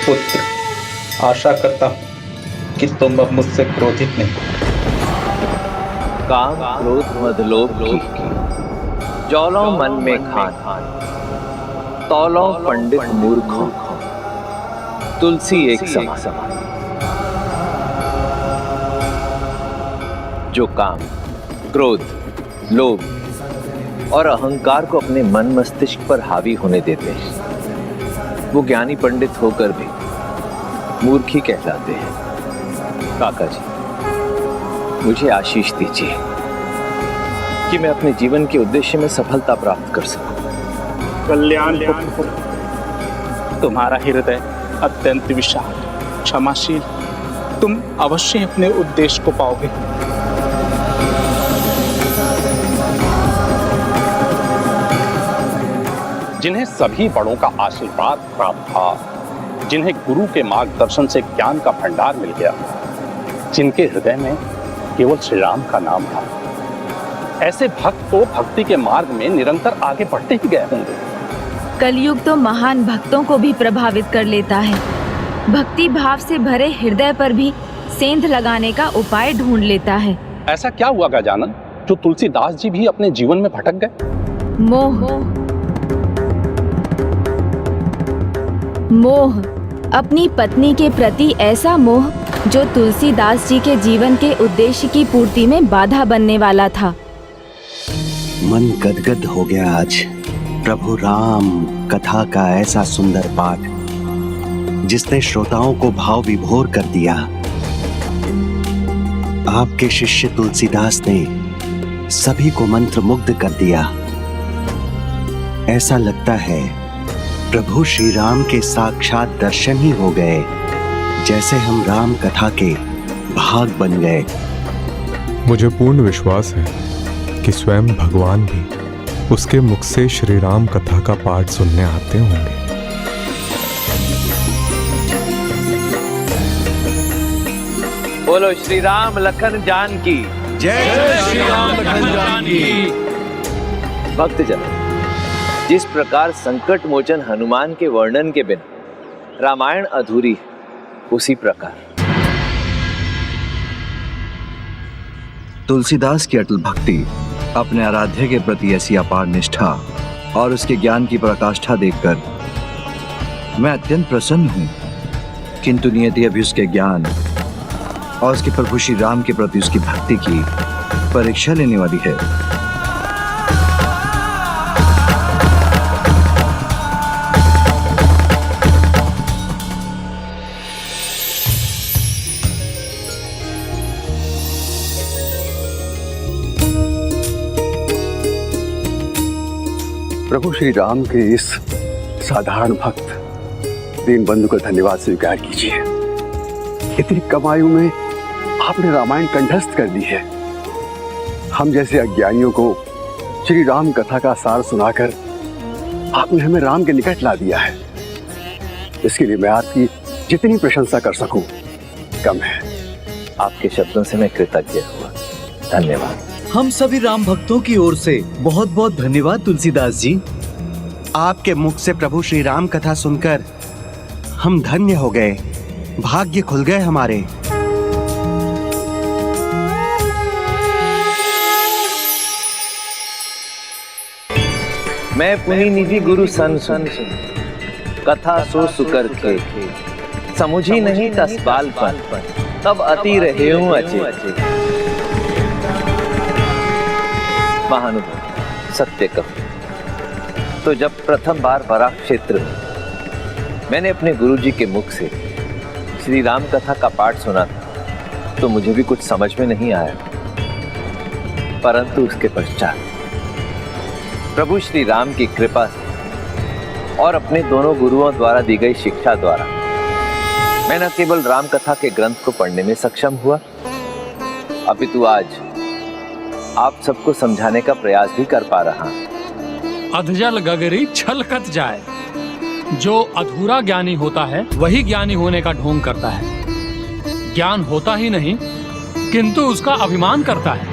पुत्र, आशा करता हूं कि तुम अब मुझसे क्रोधित नहीं। काम क्रोध मद लोभ की जौलों मन में खान, तौलों पंडित मूर्खों, तुलसी एक समान। जो काम, क्रोध, लोभ और अहंकार को अपने मन मस्तिष्क पर हावी होने देते हैं, वो ज्ञानी पंडित होकर भी मूर्ख ही कहलाते हैं। काका जी, मुझे आशीष दीजिए कि मैं अपने जीवन के उद्देश्य में सफलता प्राप्त कर सकूं। कल्याण पुत्र, तुम्हारा हृदय अत्यंत विशाल, क्षमाशील, तुम अवश्य अपने उद्देश्य को पाओगे। जिन्हें सभी बड़ों का आशीर्वाद प्राप्त था, जिन्हें गुरु के मार्गदर्शन से ज्ञान का भंडार मिल गया, जिनके हृदय में केवल श्री राम का नाम था, ऐसे भक्त तो भक्ति के मार्ग में निरंतर आगे बढ़ते ही गए होंगे। कलयुग तो महान भक्तों को भी प्रभावित कर लेता है। भक्ति भाव से भरे हृदय पर भी सेंध लगाने का उपाय ढूंढ लेता है। ऐसा क्या हुआ गजानन, जो तुलसीदास जी भी अपने जीवन में भटक गए? मोह, अपनी पत्नी के प्रति ऐसा मोह जो तुलसीदास जी के जीवन के उद्देश्य की पूर्ति में बाधा बनने वाला था। मन गदगद हो गया आज प्रभु राम कथा का ऐसा सुंदर पाठ, जिसने श्रोताओं को भाव विभोर कर दिया। आपके शिष्य तुलसीदास ने सभी को मंत्र मुग्ध कर दिया। ऐसा लगता है प्रभु श्री राम के साक्षात दर्शन ही हो गए, जैसे हम राम कथा के भाग बन गए। मुझे पूर्ण विश्वास है कि स्वयं भगवान भी उसके मुख से श्री राम कथा का पाठ सुनने आते होंगे। बोलो श्री राम लखन जान की जय श्री राम लखन जान की। भक्तजन, जिस प्रकार संकट मोचन हनुमान के वर्णन के बिना रामायण अधूरी है, उसी प्रकार तुलसीदास की अटल भक्ति, अपने आराध्य के प्रति ऐसी अपार निष्ठा और उसके ज्ञान की पराकाष्ठा देखकर मैं अत्यंत प्रसन्न हूं। किंतु नियति अभी उसके ज्ञान और उसके प्रभु श्री राम के प्रति उसकी भक्ति की परीक्षा लेने वाली है। प्रभु श्री राम के इस साधारण भक्त दीन बंधु का धन्यवाद स्वीकार कीजिए। इतनी कम आयु में आपने रामायण कंठस्थ कर दी है। हम जैसे अज्ञानियों को श्री राम कथा का सार सुनाकर आपने हमें राम के निकट ला दिया है। इसके लिए मैं आपकी जितनी प्रशंसा कर सकूं कम है। आपके शब्दों से मैं कृतज्ञ हुआ। धन्यवाद। हम सभी राम भक्तों की ओर से बहुत बहुत धन्यवाद तुलसीदास जी। आपके मुख से प्रभु श्री राम कथा सुनकर हम धन्य हो गए, भाग्य खुल गए हमारे। मैं पुनि निधि गुरु सन कथा सो सुकर के, समुझी नहीं तस बालपन, तब अति रहे हूं अचे। महानुभव सत्य कहूं तो जब प्रथम बार बराक क्षेत्र में मैंने अपने गुरुजी के मुख से श्री राम कथा का पाठ सुना था, तो मुझे भी कुछ समझ में नहीं आया। परंतु उसके पश्चात प्रभु श्री राम की कृपा से और अपने दोनों गुरुओं द्वारा दी गई शिक्षा द्वारा मैं न केवल राम कथा के ग्रंथ को पढ़ने में सक्षम हुआ, अपितु आज आप सबको समझाने का प्रयास भी कर पा रहा हूं। अधजल गगरी छलकत जाए, जो अधूरा ज्ञानी होता है वही ज्ञानी होने का ढोंग करता है। ज्ञान होता ही नहीं किंतु उसका अभिमान करता है।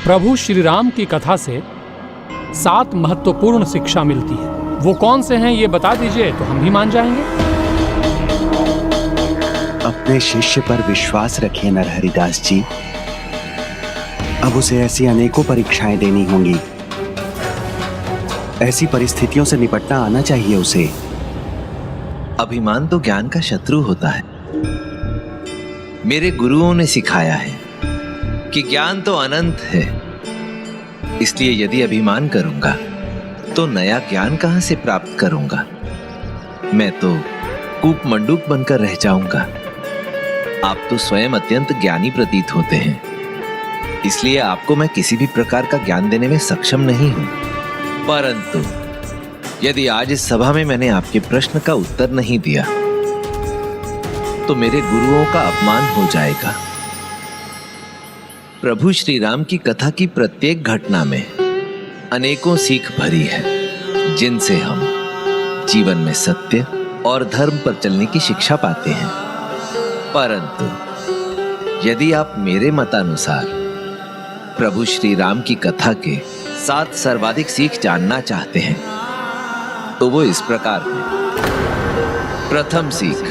प्रभु श्री राम की कथा से 7 महत्वपूर्ण शिक्षा मिलती है। वो कौन से हैं ये बता दीजिए तो हम भी मान जाएंगे। अपने शिष्य पर विश्वास रखिए नरहरिदास जी। अब उसे ऐसी अनेकों परीक्षाएं देनी होंगी। ऐसी परिस्थितियों से निपटना आना चाहिए उसे। अभिमान तो ज्ञान का शत्रु होता है। मेरे गुरुओं ने सिखाया है कि ज्ञान तो अनंत है, इसलिए यदि अभिमान करूंगा तो नया ज्ञान कहां से प्राप्त करूंगा? मैं तो कूप मंडूक बनकर रह जाऊंगा। आप तो स्वयं अत्यंत ज्ञानी प्रतीत होते हैं, इसलिए आपको मैं किसी भी प्रकार का ज्ञान देने में सक्षम नहीं हूं। परंतु यदि आज इस सभा में मैंने आपके प्रश्न का उत्तर नहीं दिया तो मेरे गुरुओं का अपमान हो जाएगा। प्रभु श्री राम की कथा की प्रत्येक घटना में अनेकों सीख भरी है, जिनसे हम जीवन में सत्य और धर्म पर चलने की शिक्षा पाते हैं। परंतु यदि आप मेरे मतानुसार प्रभु श्री राम की कथा के 7 सर्वाधिक सीख जानना चाहते हैं तो वो इस प्रकार है। प्रथम सीख,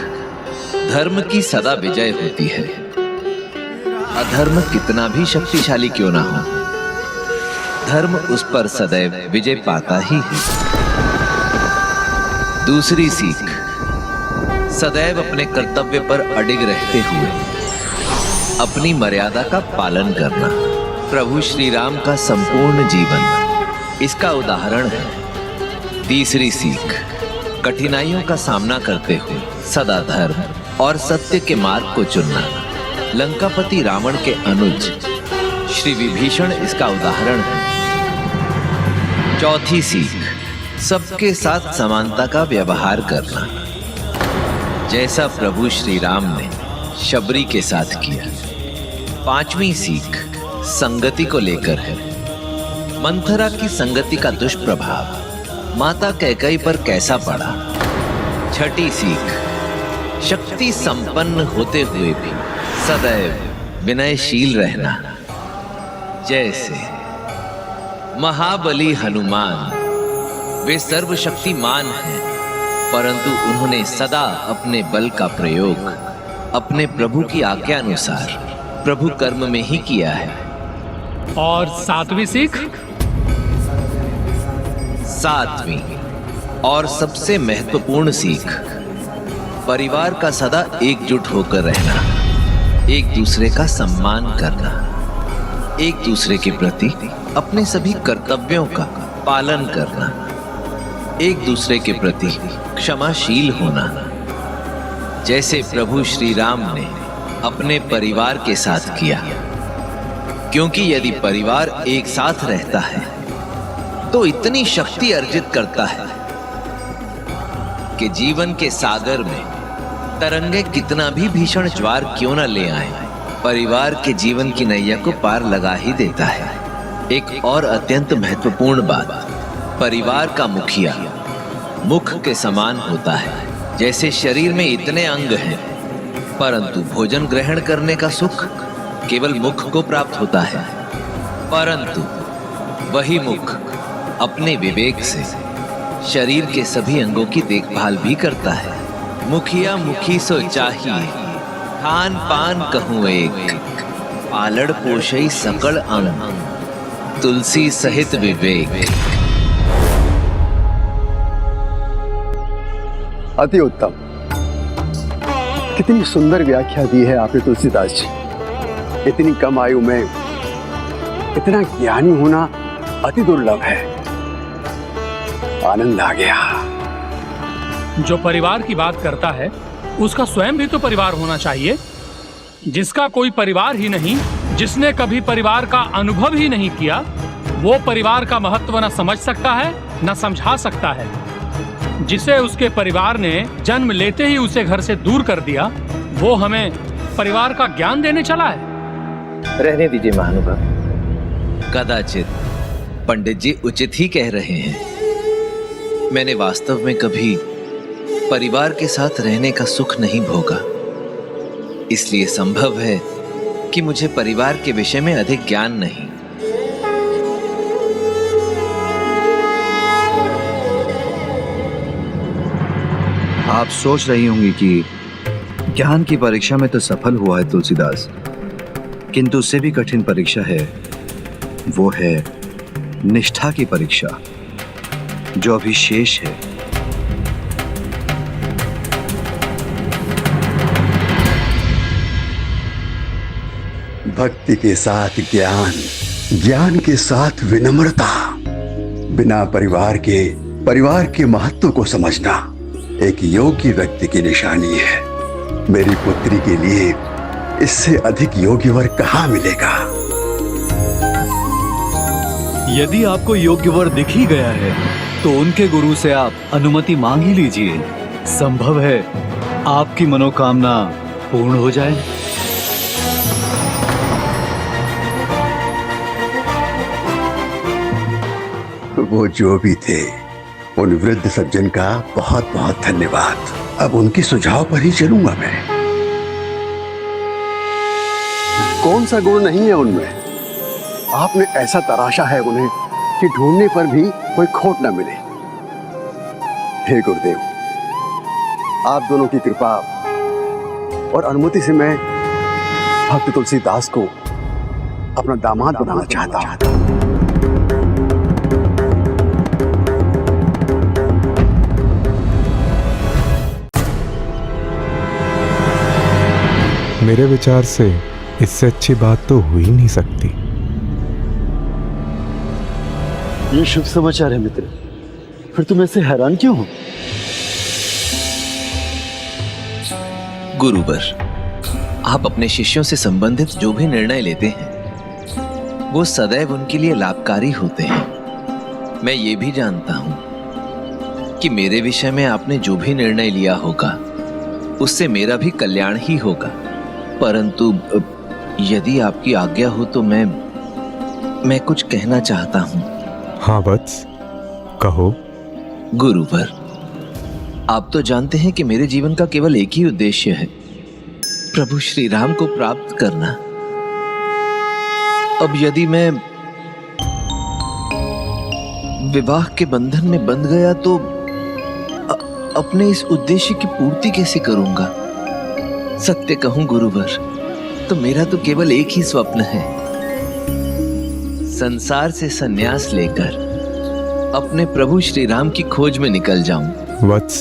धर्म की सदा विजय होती है। अधर्म कितना भी शक्तिशाली क्यों ना हो, धर्म उस पर सदैव विजय पाता ही है। दूसरी सीख, सदैव अपने कर्तव्य पर अडिग रहते हुए अपनी मर्यादा का पालन करना। प्रभु श्री राम का संपूर्ण जीवन इसका उदाहरण है। तीसरी सीख, कठिनाइयों का सामना करते हुए सदा धर्म और सत्य के मार्ग को चुनना। लंकापति रावण के अनुज श्री विभीषण इसका उदाहरण है। चौथी सीख, सबके साथ समानता का व्यवहार करना, जैसा प्रभु श्री राम ने शबरी के साथ किया। पांचवी सीख, संगति को लेकर है। मंथरा की संगति का दुष्प्रभाव माता कैकेयी पर कैसा पड़ा। छठी सीख, शक्ति संपन्न होते हुए भी सदैव विनयशील रहना, जैसे महाबली हनुमान। वे सर्वशक्तिमान हैं, परंतु उन्होंने सदा अपने बल का प्रयोग अपने प्रभु की आज्ञा अनुसार प्रभु कर्म में ही किया है। और 7वीं सीख? 7वीं और सबसे महत्वपूर्ण सीख, परिवार का सदा एकजुट होकर रहना, एक दूसरे का सम्मान करना, एक दूसरे के प्रति अपने सभी कर्तव्यों का पालन करना, एक दूसरे के प्रति क्षमाशील होना, जैसे प्रभु श्री राम ने अपने परिवार के साथ किया। क्योंकि यदि परिवार एक साथ रहता है तो इतनी शक्ति अर्जित करता है कि जीवन के सागर में तरंगे कितना भी भीषण ज्वार क्यों न ले आए, परिवार के जीवन की नैया को पार लगा ही देता है। एक और अत्यंत महत्वपूर्ण बात, परिवार का मुखिया मुख के समान होता है। जैसे शरीर में इतने अंग हैं, परंतु भोजन ग्रहण करने का सुख केवल मुख को प्राप्त होता है, परंतु वही मुख अपने विवेक से शरीर के सभी अंगों की देखभाल भी करता है। मुखिया मुखी सो चाहिए, खान पान कहूँ एक, पालड़ पोषई सकल अंग, तुलसी सहित विवेक। अति उत्तम, कितनी सुंदर व्याख्या दी है आपने तुलसीदास जी। इतनी कम आयु में इतना ज्ञानी होना अति दुर्लभ है। आनंद आ गया। जो परिवार की बात करता है उसका स्वयं भी तो परिवार होना चाहिए। जिसका कोई परिवार ही नहीं, जिसने कभी परिवार का अनुभव ही नहीं किया, वो परिवार का महत्व न समझ सकता है न समझा सकता है। जिसे उसके परिवार ने जन्म लेते ही उसे घर से दूर कर दिया, वो हमें परिवार का ज्ञान देने चला है। रहने दीजिए महानुभाव, कदाचित पंडित जी उचित ही कह रहे हैं। मैंने वास्तव में कभी परिवार के साथ रहने का सुख नहीं भोगा, इसलिए संभव है कि मुझे परिवार के विषय में अधिक ज्ञान नहीं। आप सोच रही होंगी कि ज्ञान की परीक्षा में तो सफल हुआ है तुलसीदास, किंतु उससे भी कठिन परीक्षा है, वो है निष्ठा की परीक्षा, जो अभी शेष है। भक्ति के साथ ज्ञान, ज्ञान के साथ विनम्रता, बिना परिवार के महत्व को समझना एक योग्य व्यक्ति की निशानी है। मेरी पुत्री के लिए इससे अधिक योग्य वर कहाँ मिलेगा? यदि आपको योग्य वर दिख ही गया है तो उनके गुरु से आप अनुमति मांग ही लीजिए। संभव है आपकी मनोकामना पूर्ण हो जाए। वो जो भी थे, उन वृद्ध सज्जन का बहुत बहुत धन्यवाद। अब उनके सुझाव पर ही चलूंगा मैं। कौन सा गुण नहीं है उनमें? आपने ऐसा तराशा है उन्हें कि ढूंढने पर भी कोई खोट न मिले। हे गुरुदेव, आप दोनों की कृपा और अनुमति से मैं भक्त तुलसीदास को अपना दामाद बनाना चाहता हूं। मेरे विचार से इससे अच्छी बात तो हो ही नहीं सकती। ये शुभ समाचार है मित्र, फिर तुम ऐसे हैरान क्यों हो? गुरुवर, आप अपने शिष्यों से संबंधित जो भी निर्णय लेते हैं वो सदैव उनके लिए लाभकारी होते हैं। मैं ये भी जानता हूं कि मेरे विषय में आपने जो भी निर्णय लिया होगा उससे मेरा भी कल्याण ही होगा, परंतु यदि आपकी आज्ञा हो तो मैं कुछ कहना चाहता हूं। हाँ वत्स, कहो। गुरुवर, आप तो जानते हैं कि मेरे जीवन का केवल एक ही उद्देश्य है, प्रभु श्री राम को प्राप्त करना। अब यदि मैं विवाह के बंधन में बंध गया तो अपने इस उद्देश्य की पूर्ति कैसे करूंगा? सत्य कहूं गुरुवर, तो मेरा तो केवल एक ही स्वप्न है, संसार से संन्यास लेकर अपने प्रभु श्री राम की खोज में निकल जाऊं। वत्स,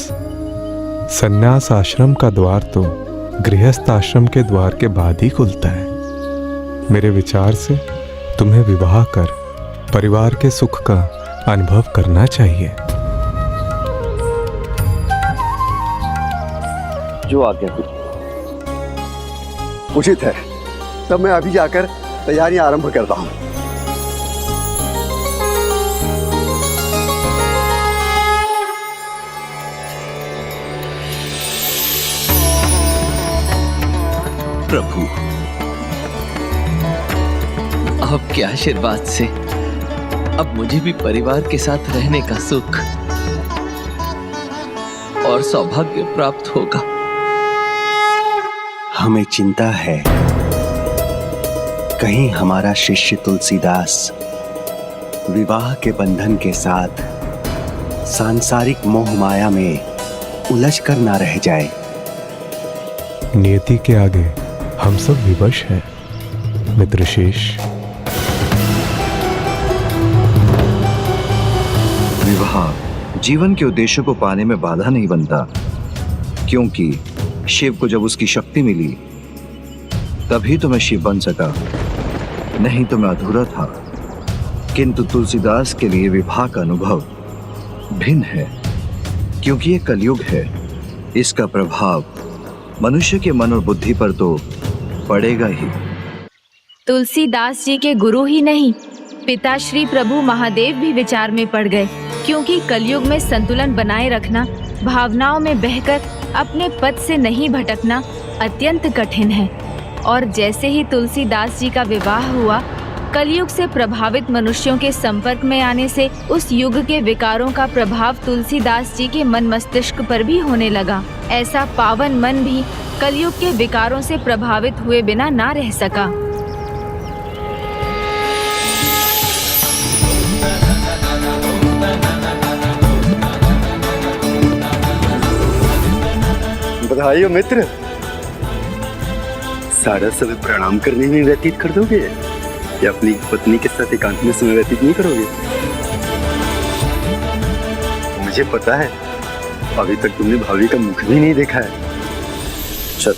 संन्यास आश्रम का द्वार तो गृहस्थ आश्रम के द्वार के बाद ही खुलता है। मेरे विचार से तुम्हें विवाह कर परिवार के सुख का अनुभव करना चाहिए। जो आज्ञा करो। उचित है, तब मैं अभी जाकर तैयारियां आरंभ करता हूं। प्रभु, आपके आशीर्वाद से अब मुझे भी परिवार के साथ रहने का सुख और सौभाग्य प्राप्त होगा। हमें चिंता है कहीं हमारा शिष्य तुलसीदास विवाह के बंधन के साथ सांसारिक मोह माया में उलझ कर ना रह जाए। नियति के आगे हम सब विवश हैं मित्रशेष। विवाह जीवन के उद्देश्य को पाने में बाधा नहीं बनता, क्योंकि शिव को जब उसकी शक्ति मिली तभी तो मैं शिव बन सका, नहीं तो मैं अधूरा था। किंतु तुलसीदास के लिए विवाह का अनुभव भिन्न है, क्योंकि ये कलयुग है। इसका प्रभाव मनुष्य के मन और बुद्धि पर तो पड़ेगा ही। तुलसीदास जी के गुरु ही नहीं, पिता श्री प्रभु महादेव भी विचार में पड़ गए, क्योंकि कलयुग में संतुलन बनाए रखना, भावनाओं में बहकर अपने पद से नहीं भटकना अत्यंत कठिन है। और जैसे ही तुलसीदास जी का विवाह हुआ, कलयुग से प्रभावित मनुष्यों के संपर्क में आने से उस युग के विकारों का प्रभाव तुलसीदास जी के मन मस्तिष्क पर भी होने लगा। ऐसा पावन मन भी कलयुग के विकारों से प्रभावित हुए बिना ना रह सका। बधाई हो मित्र, सारा समय प्रणाम करने में व्यतीत कर दोगे या अपनी पत्नी के साथ एकांत में समय व्यतीत नहीं करोगे? मुझे पता है अभी तक तुमने भाभी का मुख भी नहीं देखा है। चल।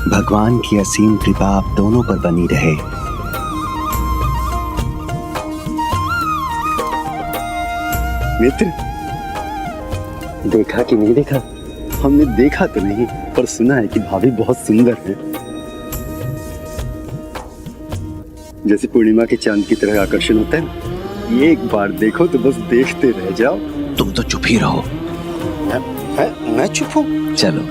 भगवान की असीम कृपा आप दोनों पर बनी रहे। मित्र, देखा कि नहीं देखा? हमने देखा तो नहीं पर सुना है कि भाभी बहुत सुंदर है। जैसे पूर्णिमा के चांद की तरह आकर्षण होता है ना, एक बार देखो तो बस देखते रह जाओ। तुम तो चुप ही रहो। मैं चुप हूँ? चलो।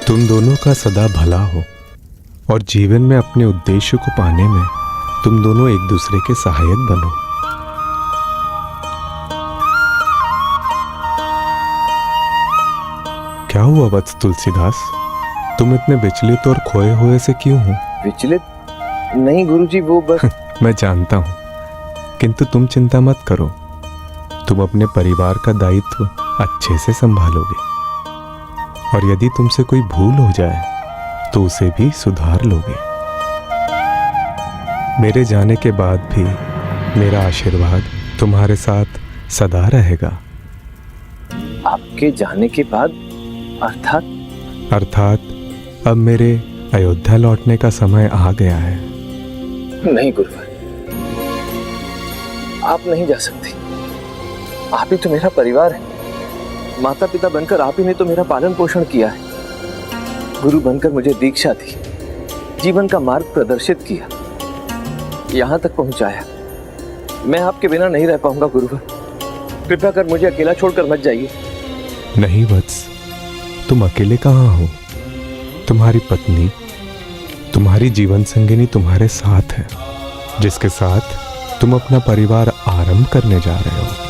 तुम दोनों का सदा भला हो और जीवन में अपने उद्देश्य को पाने में तुम दोनों एक दूसरे के सहायक बनो। क्या हुआ वत्स तुलसीदास, तुम इतने विचलित और खोए हुए से क्यों हो? विचलित नहीं गुरुजी, वो बस मैं जानता हूं, किंतु तुम चिंता मत करो। तुम अपने परिवार का दायित्व अच्छे से संभालोगे और यदि तुमसे कोई भूल हो जाए तो उसे भी सुधार लोगे। मेरे जाने के बाद भी मेरा आशीर्वाद तुम्हारे साथ सदा रहेगा। आपके जाने के बाद अर्थात अब मेरे अयोध्या लौटने का समय आ गया है। नहीं गुरुवर, आप नहीं जा सकती। आप ही तो मेरा परिवार है। माता पिता बनकर आप ही ने तो मेरा पालन पोषण किया है। गुरु बनकर मुझे दीक्षा दी, जीवन का मार्ग प्रदर्शित किया, यहां तक पहुंचाया। मैं आपके बिना नहीं रह पाऊंगा गुरुवर। कृपया कर मुझे अकेला छोड़कर मत जाइए। नहीं वत्स, तुम अकेले कहाँ हो? तुम्हारी पत्नी, तुम्हारी जीवन संगिनी तुम्हारे साथ है, जिसके साथ तुम अपना परिवार आरंभ करने जा रहे हो।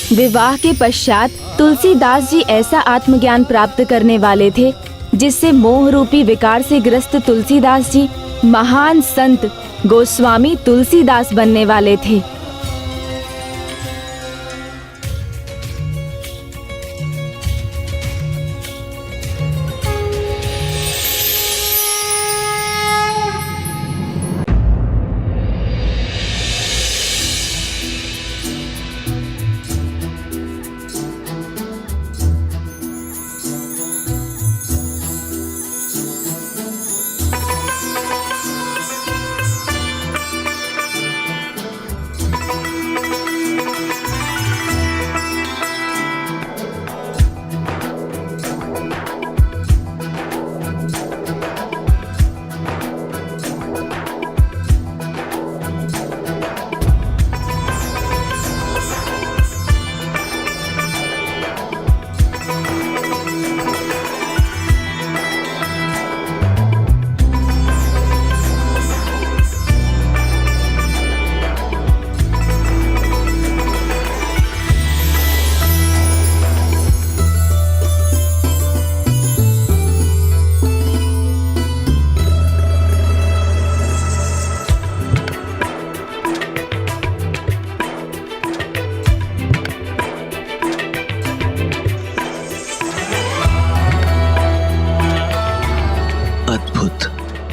विवाह के पश्चात तुलसीदास जी ऐसा आत्मज्ञान प्राप्त करने वाले थे जिससे मोह रूपी विकार से ग्रस्त तुलसीदास जी महान संत गोस्वामी तुलसीदास बनने वाले थे।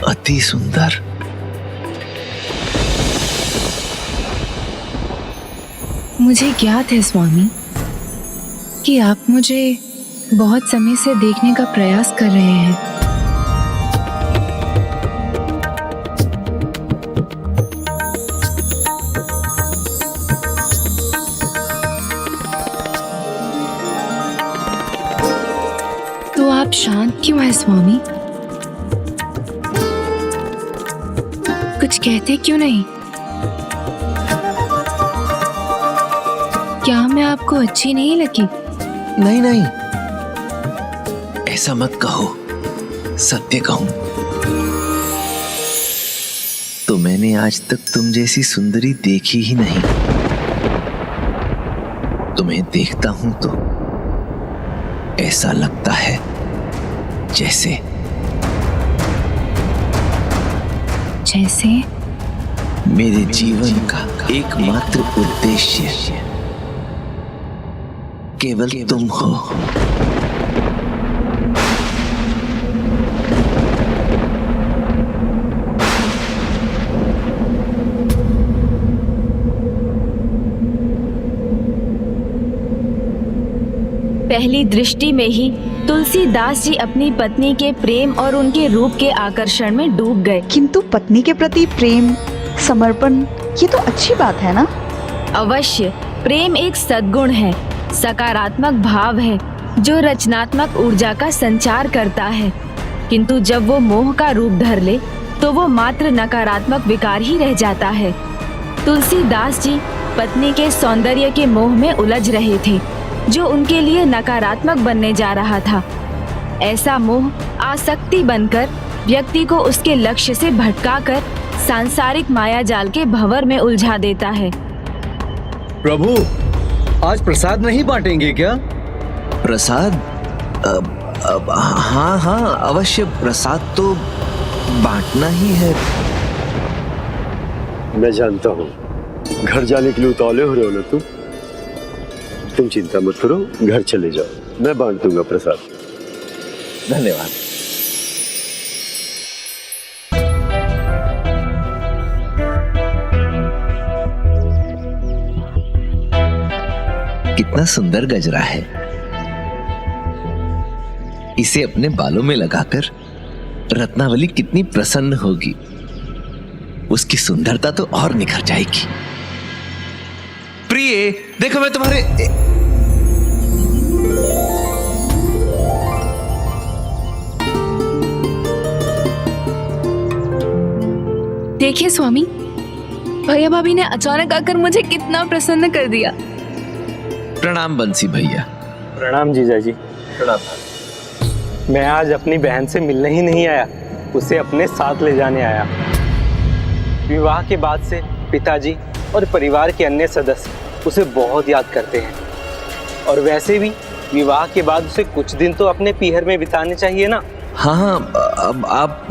अति सुंदर। मुझे ज्ञात है स्वामी कि आप मुझे बहुत समय से देखने का प्रयास कर रहे हैं। तो आप शांत क्यों हैं स्वामी? कुछ कहते क्यों नहीं? क्या मैं आपको अच्छी नहीं लगी? नहीं नहीं, ऐसा मत कहो, सत्य कहूं तो मैंने आज तक तुम जैसी सुंदरी देखी ही नहीं। तुम्हें देखता हूं तो ऐसा लगता है जैसे मेरे जीवन का एकमात्र उद्देश्य केवल तुम हो। पहली दृष्टि में ही तुलसीदास जी अपनी पत्नी के प्रेम और उनके रूप के आकर्षण में डूब गए। किंतु पत्नी के प्रति प्रेम, समर्पण, ये तो अच्छी बात है ना? अवश्य, प्रेम एक सद्गुण है, सकारात्मक भाव है जो रचनात्मक ऊर्जा का संचार करता है। किंतु जब वो मोह का रूप धर ले तो वो मात्र नकारात्मक विकार ही रह जाता है। तुलसीदास जी पत्नी के सौंदर्य के मोह में उलझ रहे थे जो उनके लिए नकारात्मक बनने जा रहा था। ऐसा मोह आसक्ति बनकर व्यक्ति को उसके लक्ष्य से भटकाकर सांसारिक माया जाल के भंवर में उलझा देता है। प्रभु, आज प्रसाद नहीं बांटेंगे क्या? प्रसाद? हाँ हाँ, अवश्य, प्रसाद तो बांटना ही है। मैं जानता हूँ घर जाने के लिए उतावले हो रहे हो ना तुम चिंता मत करो, घर चले जाओ, मैं बांट दूंगा प्रसाद। धन्यवाद। कितना सुंदर गजरा है। इसे अपने बालों में लगाकर रत्नावली कितनी प्रसन्न होगी। उसकी सुंदरता तो और निखर जाएगी। प्रिय, देखो मैं तुम्हारे देखिए स्वामी, भैया भाभी ने अचानक आकर मुझे कितना प्रसन्न कर दिया। प्रणाम बंसी भैया। प्रणाम जीजा जी। प्रणाम। मैं आज अपनी बहन से मिलने ही नहीं आया, उसे अपने साथ ले जाने आया। विवाह के बाद से पिताजी और परिवार के अन्य सदस्य उसे बहुत याद करते हैं, और वैसे भी विवाह के बाद उसे कुछ दिन तो अपने पीहर में बिताने चाहिए ना। हाँ हाँ, अब आप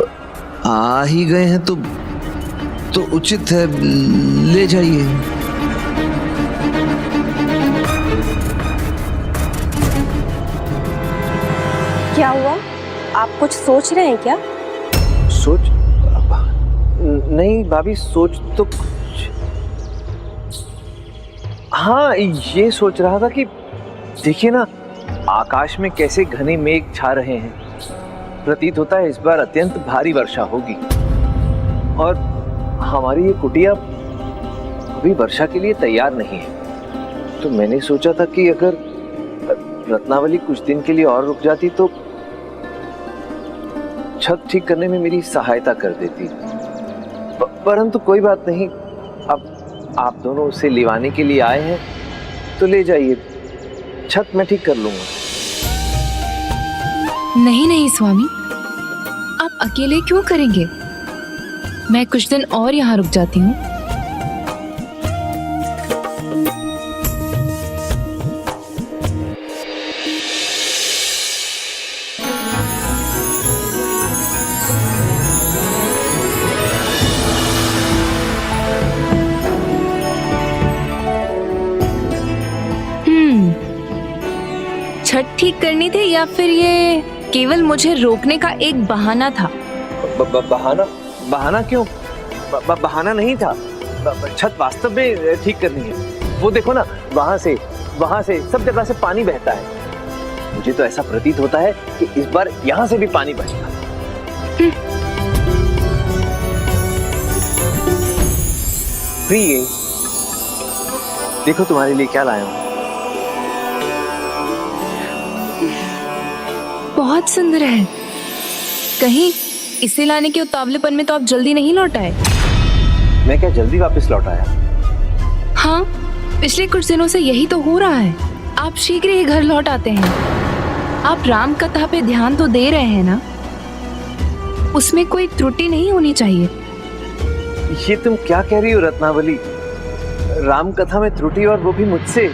आ ही गए हैं तो उचित है, ले जाइए। क्या हुआ? आप कुछ सोच रहे हैं क्या? सोच? नहीं भाभी, सोच तो कुछ, हाँ ये सोच रहा था कि देखिए ना, आकाश में कैसे घने मेघ छा रहे हैं। प्रतीत होता है इस बार अत्यंत भारी वर्षा होगी, और हमारी ये कुटिया अभी वर्षा के लिए तैयार नहीं है। तो मैंने सोचा था कि अगर रत्नावली कुछ दिन के लिए और रुक जाती तो छत ठीक करने में मेरी सहायता कर देती। परंतु कोई बात नहीं, अब आप दोनों उसे लिवाने के लिए आए हैं तो ले जाइए, छत मैं ठीक कर लूंगा। नहीं नहीं स्वामी, आप अकेले क्यों करेंगे? मैं कुछ दिन और यहाँ रुक जाती हूँ। छत ठीक करनी थी या फिर ये केवल मुझे रोकने का एक बहाना था? बहाना? बहाना क्यों? बहाना नहीं था, छत वास्तव में ठीक करनी है। वो देखो ना, वहां से सब जगह से पानी बहता है। मुझे तो ऐसा प्रतीत होता है कि इस बार यहां से भी पानी बहेगा। प्रिय, देखो तुम्हारे लिए क्या लाया हूं। बहुत सुंदर है। कहीं इसे लाने के उतावलेपन में तो आप जल्दी नहीं लौट आए? मैं क्या जल्दी वापस लौट आया? हाँ, पिछले कुछ दिनों से यही तो हो रहा है। आप शीघ्र ही घर लौट आते हैं। आप राम कथा पे ध्यान तो दे रहे हैं ना? उसमें कोई त्रुटि नहीं होनी चाहिए। ये तुम क्या कह रही हो रत्नावली? राम कथा में त्रुटि, और वो भी मुझसे?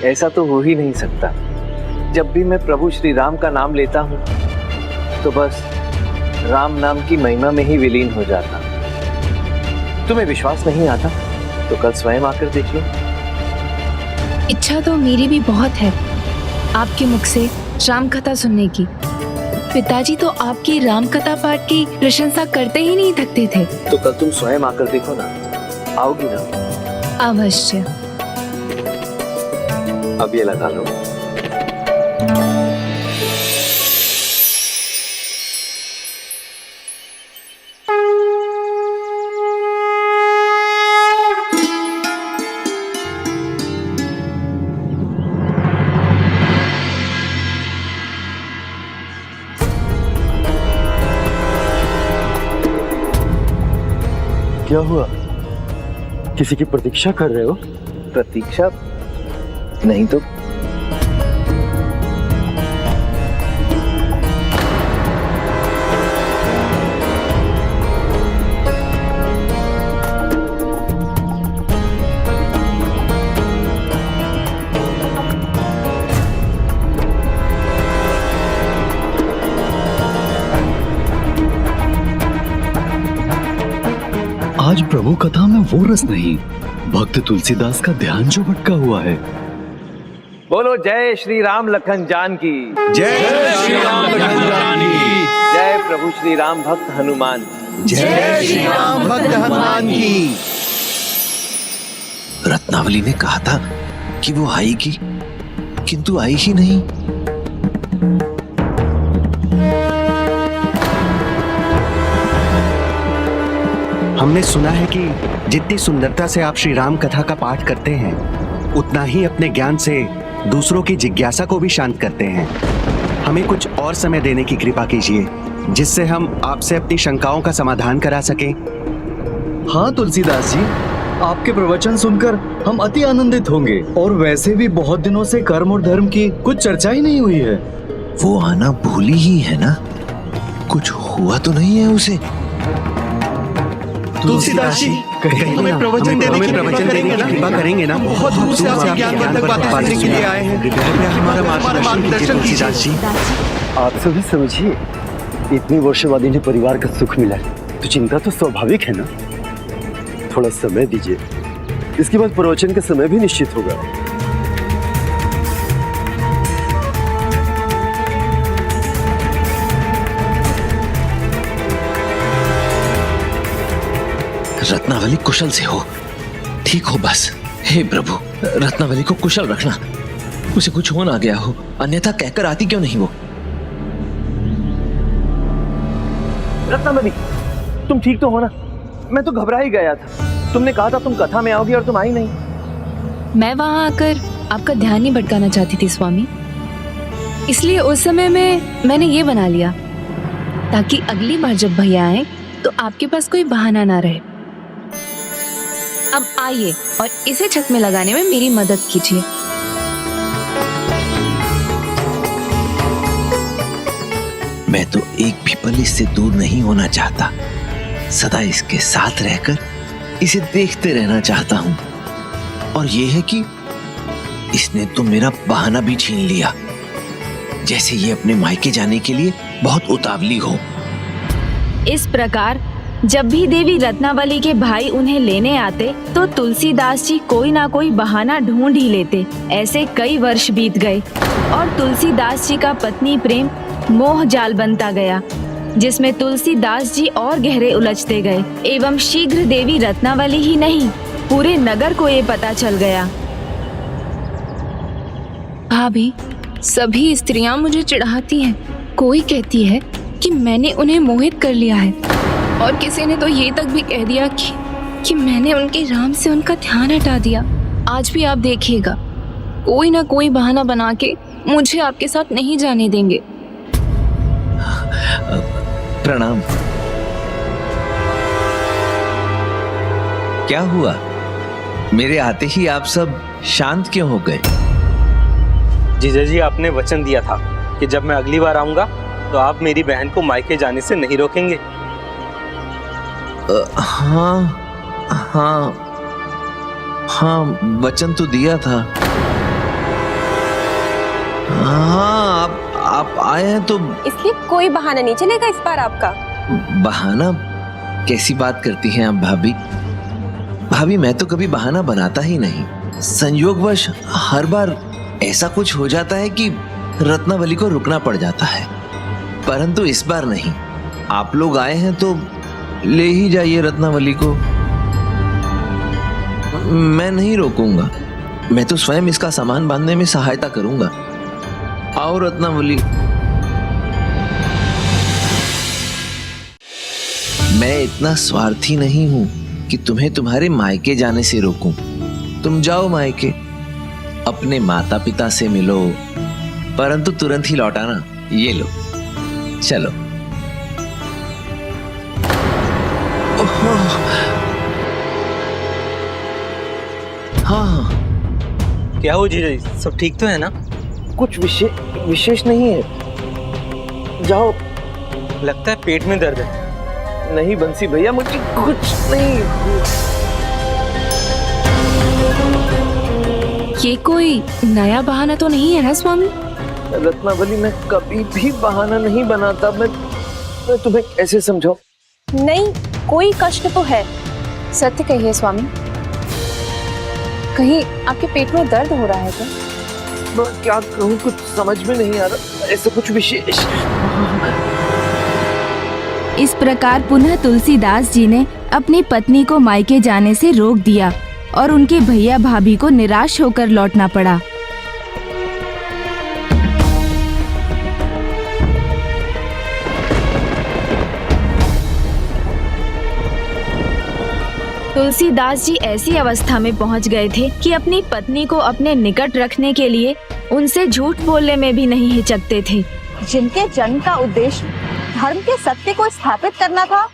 ऐसा तो हो ही नहीं सकता। जब भी मैं प्रभु श्री राम का नाम लेता हूँ तो बस राम नाम की महिमा में ही विलीन हो जाता। तुम्हें विश्वास नहीं आता तो कल स्वयं आकर देख लो। इच्छा तो मेरी भी बहुत है आपके मुख से राम कथा सुनने की। पिताजी तो आपकी राम कथा पाठ की प्रशंसा करते ही नहीं थकते थे। तो कल तुम स्वयं आकर देखो ना, आओगी ना? अवश्य। अब ये लगा लो। क्या हुआ? किसी की प्रतीक्षा कर रहे हो? प्रतीक्षा नहीं तो। आज प्रभु कथा में वो रस नहीं, भक्त तुलसीदास का ध्यान जो भटका हुआ है। बोलो जय श्री राम लखन जान की। जय श्री राम लखन जान की। जय प्रभु श्री राम भक्त हनुमान। जय श्री राम भक्त हनुमान की। रत्नावली ने कहा था कि वो आएगी, किंतु आई ही नहीं। हमने सुना है कि जितनी सुंदरता से आप श्री राम कथा का पाठ करते हैं, उतना ही अपने ज्ञान से दूसरों की जिज्ञासा को भी शांत करते हैं। हमें कुछ और समय देने की कृपा कीजिए, जिससे हम आपसे अपनी शंकाओं का समाधान करा सकें। हाँ तुलसीदास जी, आपके प्रवचन सुनकर हम अति आनंदित होंगे। और वैसे भी बहुत दिनों से कर्म और धर्म की कुछ चर्चा ही नहीं हुई है। वो आना भूली ही है ना? कुछ हुआ तो नहीं है उसे? तुलसीदास जी, कहीं हमें प्रवचन देने की कृपा करेंगे ना? बहुत दूर से आपसे ज्ञानवर्धक बातें सुनने के लिए आए हैं। कृपया हमारा मार्गदर्शन कीजिए तुलसीदास जी। आप सभी समझिए, इतनी वर्षों बाद इन्हें परिवार का सुख मिला है तो चिंता तो स्वाभाविक है ना। थोड़ा समय दीजिए, इसके बाद प्रवचन का समय भी निश्चित होगा। रत्नावली कुशल से हो, ठीक हो बस। हे प्रभु, रत्नावली को कुशल रखना, उसे कुछ हो ना गया हो, अन्यथा कहकर आती क्यों नहीं वो? रत्नावली, तुम ठीक तो हो ना? मैं तो घबरा ही गया था। तुमने कहा था तुम कथा में आओगी और तुम आई नहीं। मैं वहां आकर आपका ध्यान नहीं भटकाना चाहती थी स्वामी, इसलिए उस समय में मैंने ये बना लिया ताकि अगली बार जब भैया आए तो आपके पास कोई बहाना ना रहे। अब आइए और इसे छत में लगाने में मेरी मदद कीजिए। मैं तो एक भी पल इससे दूर नहीं होना चाहता, सदा इसके साथ रहकर इसे देखते रहना चाहता हूं। और यह है कि इसने तो मेरा बहाना भी छीन लिया, जैसे ये अपने मायके जाने के लिए बहुत उतावली हो। इस प्रकार जब भी देवी रत्नावली के भाई उन्हें लेने आते तो तुलसीदास जी कोई ना कोई बहाना ढूंढ ही लेते। ऐसे कई वर्ष बीत गए और तुलसीदास जी का पत्नी प्रेम मोह जाल बनता गया, जिसमें तुलसीदास जी और गहरे उलझते गए एवं शीघ्र देवी रत्नावली ही नहीं पूरे नगर को ये पता चल गया। भाभी, सभी स्त्रियां मुझे चिढ़ाती हैं। कोई कहती है कि मैंने उन्हें मोहित कर लिया है, और किसी ने तो ये तक भी कह दिया कि मैंने उनके राम से उनका ध्यान हटा दिया। आज भी आप देखिएगा, कोई ना कोई बहाना बना के मुझे आपके साथ नहीं जाने देंगे। प्रणाम। क्या हुआ? मेरे आते ही आप सब शांत क्यों हो गए? जीजा जी, आपने वचन दिया था कि जब मैं अगली बार आऊंगा तो आप मेरी बहन को मायके जाने से नहीं रोकेंगे। हाँ हाँ हाँ, वचन तो दिया था। हाँ, आप आए हैं तो इसलिए कोई बहाना नहीं चलेगा इस बार आपका। बहाना? कैसी बात करती हैं आप भाभी? भाभी, मैं तो कभी बहाना बनाता ही नहीं। संयोगवश हर बार ऐसा कुछ हो जाता है कि रत्नावली को रुकना पड़ जाता है, परंतु इस बार नहीं। आप लोग आए हैं तो ले ही जाइए रत्नावली को। मैं नहीं रोकूंगा, मैं तो स्वयं इसका सामान बांधने में सहायता करूंगा। आओ रत्नावली। मैं इतना स्वार्थी नहीं हूं कि तुम्हें तुम्हारे मायके जाने से रोकूं। तुम जाओ मायके, अपने माता पिता से मिलो, परंतु तुरंत ही लौटाना। ये लो, चलो। हाँ, क्या हो जीजा जी, सब ठीक तो है ना? कुछ विशेष नहीं है। जाओ। लगता है पेट में दर्द है। नहीं बंसी भैया, मुझे कुछ नहीं। ये कोई नया बहाना तो नहीं है ना स्वामी? रत्नावली, मैं कभी भी बहाना नहीं बनाता। मैं तुम्हें कैसे समझाऊं? नहीं, कोई कष्ट तो है। सत्य कहिए स्वामी, कहीं आपके पेट में दर्द हो रहा है क्या? मैं क्या कहूँ, कुछ समझ में नहीं आ रहा। ऐसा कुछ विशेष। इस प्रकार पुनः तुलसीदास जी ने अपनी पत्नी को मायके जाने से रोक दिया और उनके भैया भाभी को निराश होकर लौटना पड़ा। तुलसीदास जी ऐसी अवस्था में पहुंच गए थे कि अपनी पत्नी को अपने निकट रखने के लिए उनसे झूठ बोलने में भी नहीं हिचकते थे। जिनके जन्म का उद्देश्य धर्म के सत्य को स्थापित करना था,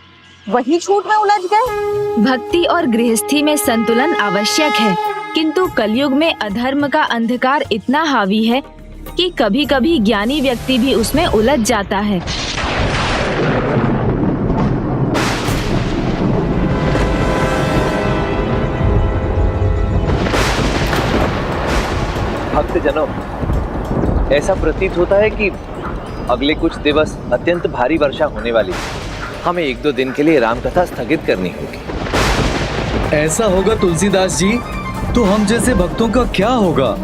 वही झूठ में उलझ गए। भक्ति और गृहस्थी में संतुलन आवश्यक है, किंतु कलयुग में अधर्म का अंधकार इतना हावी है कि कभी कभी ज्ञानी व्यक्ति भी उसमें उलझ जाता है। भक्तजनों, ऐसा प्रतीत होता है कि अगले कुछ दिवस अत्यंत भारी वर्षा होने वाली है। हमें 1-2 दिन के लिए राम कथा स्थगित करनी होगी। ऐसा होगा तुलसीदास जी, तो हम जैसे भक्तों का क्या होगा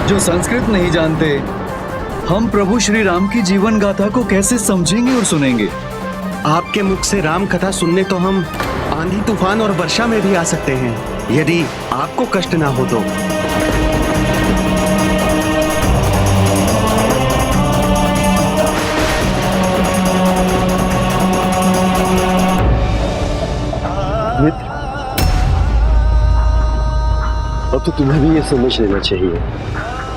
जो संस्कृत नहीं जानते? हम प्रभु श्री राम की जीवन गाथा को कैसे समझेंगे और सुनेंगे? आपके मुख से राम कथा सुनने तो हम आंधी तूफान और वर्षा में भी आ सकते हैं, यदि आपको कष्ट ना हो तो। मित्र, अब तो तुम्हें भी ये समझ लेना चाहिए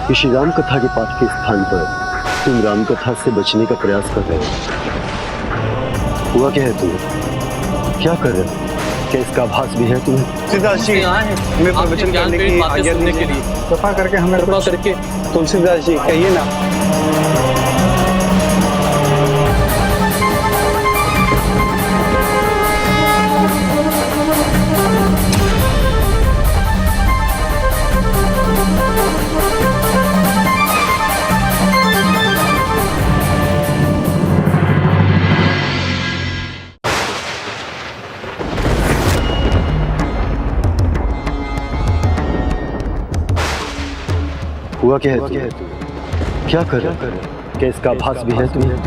कि श्री राम कथा के पाठ के स्थान पर तुम राम कथा से बचने का प्रयास कर रहे हो। हुआ क्या है तुम्हें? क्या कर रहे हो? क्या इसका आभास भी है तुम्हें? तुलसीदास जी, हमें प्रवचन करने की आज्ञा देने के लिए कृपा करके हमें कृपा करके तुलसीदास जी कहिए ना। हुआ क्या है तुम्हें? क्या कर रहे हो? क्या इसका आभास भी है तुम्हें?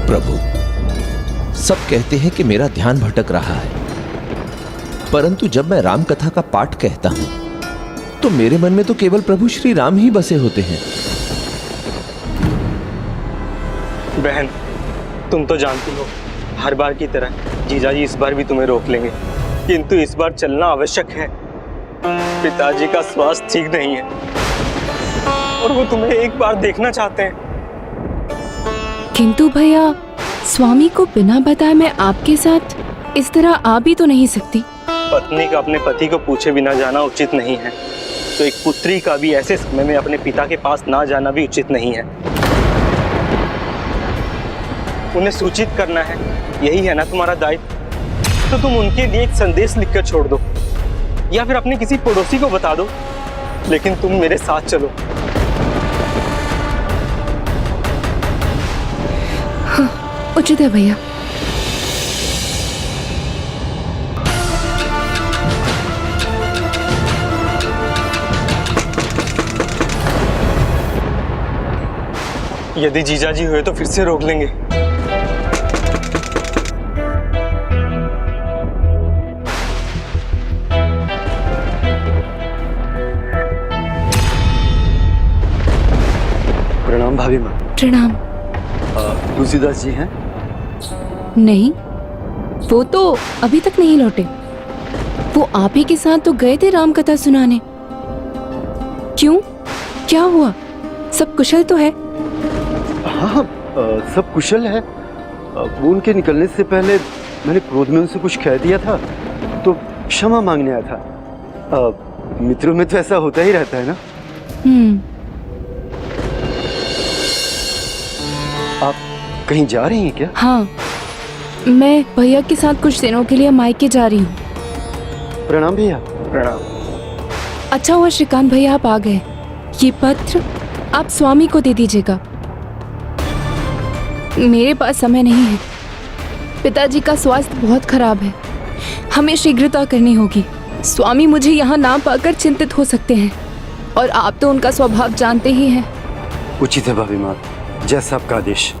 प्रभु, सब कहते हैं कि मेरा ध्यान भटक रहा है, परंतु जब मैं राम कथा का पाठ कहता हूं तो मेरे मन में तो केवल प्रभु श्री राम ही बसे होते हैं। बहन, तुम तो जानती हो, हर बार की तरह जीजाजी इस बार भी तुम्हें रोक लेंगे, किंतु इस बार चलना आवश्यक है। पिताजी का स्वास्थ्य ठीक नहीं है और वो तुम्हें एक बार देखना चाहते हैं। किंतु भैया, स्वामी को बिना बताए मैं आपके साथ इस तरह आ भी तो नहीं सकती। पत्नी का अपने पति को पूछे बिना जाना उचित नहीं है, तो एक पुत्री का भी ऐसे समय में अपने पिता के पास ना जाना भी उचित नहीं है। उन्हें सूचित करना है, यही है ना तुम्हारा दायित्व? तो तुम उनके लिए एक संदेश लिखकर छोड़ दो, या फिर अपने किसी पड़ोसी को बता दो, लेकिन तुम मेरे साथ चलो। हाँ, उचित है भैया। यदि जीजाजी हुए तो फिर से रोक लेंगे। प्रणाम भाभी माँ। प्रणाम। तुलसीदास जी हैं? नहीं, वो तो अभी तक नहीं लौटे। वो आप ही के साथ तो गए थे राम कथा सुनाने। क्यों, क्या हुआ? सब कुशल तो है? हाँ, सब कुशल है। वो उनके निकलने से पहले मैंने क्रोध में उनसे कुछ कह दिया था, तो क्षमा मांगने आया था। मित्रों में तो ऐसा होता ही रहता है ना। आप कहीं जा रही हैं क्या? हाँ, मैं भैया के साथ कुछ दिनों के लिए मायके जा रही हूँ। प्रणाम भैया। प्रणाम। अच्छा हुआ श्रीकांत भैया आप आ गए। ये पत्र आप स्वामी को दे दीजिएगा। मेरे पास समय नहीं है। पिताजी का स्वास्थ्य बहुत खराब है, हमें शीघ्रता करनी होगी। स्वामी मुझे यहाँ ना पाकर चिंतित हो सकते हैं, और आप तो उनका स्वभाव जानते ही हैं। उचित है भाभी माँ, जैसा आपका आदेश।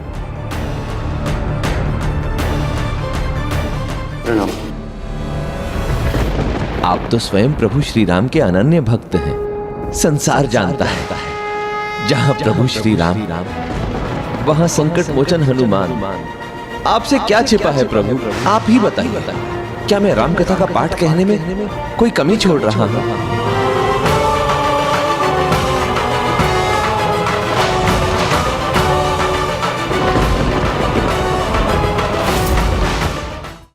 प्रणाम। आप तो स्वयं प्रभु श्री राम के अनन्य भक्त हैं। संसार जानता है जहां प्रभु श्री राम वहां संकट मोचन हनुमान। आपसे क्या छिपा है प्रभु, आप ही बताइए। क्या मैं राम कथा का पाठ कहने में कोई कमी छोड़ रहा हूं?